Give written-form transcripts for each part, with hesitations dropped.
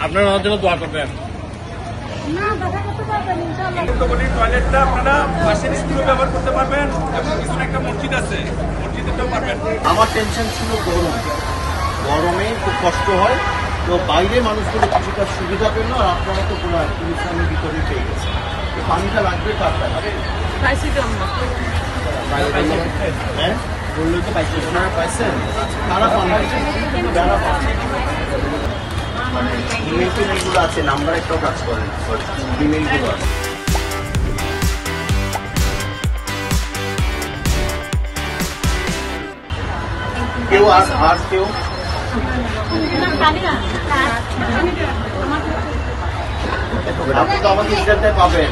আপনারা ওনার জন্য দোয়া করবেন। টয়লেটটা আপনারা পাশের স্কুলে ব্যবহার করতে পারবেন এবং পিছনে একটা মসজিদ আছে, মসজিদেরটাও পারবেন। আমার টেনশন ছিল গরমে খুব কষ্ট হয়, তো বাইরে মানুষগুলো কিছুটা সুবিধা পেল, আর আপনারা তো পুরো পুলিশের ভিতরে পেয়ে গেছে। পানিটা লাগবে কার হ্যাঁ বললে তো পাইছে, ওনারা পাইছেন, তারা পানি যারা মানে ইমেল টিমেলগুলো আছে, নাম্বার একটাও কাজ করেন, ইমেলগুলো আছে। কেউ আর কেউ আপনি তো আমাকে ইন্টারনেটে পাবেন,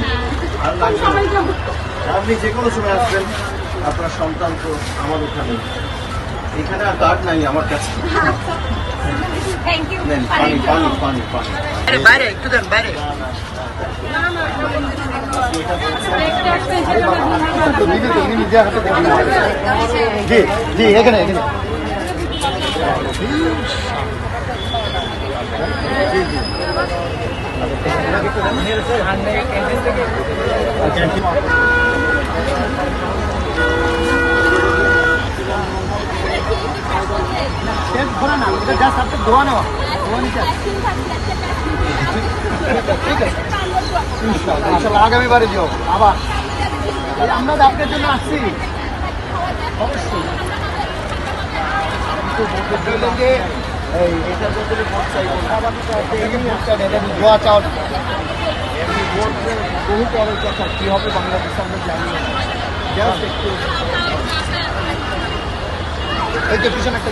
আর লাগবে আপনি যে কোনো সময় আসবেন। আপনার সন্তান তো আমার ওখানে, এখানে আর কার্ড নাই আমার কাছে। পানি পানি পানি পানি বাইরে একটু দেন, বাইরে জি জি এখানে এখানে আগামীবারে দিও আবার। আমরা আপনার জন্য আসছি অবশ্যই, যে এটার বদলে ভোট চাইবো, দোয়া চাও, এমনি ভোট বহু পরের কথা, কি হবে বাংলাদেশ আমরা জানি না। জাস্ট একটু এই যে পিছনে একটা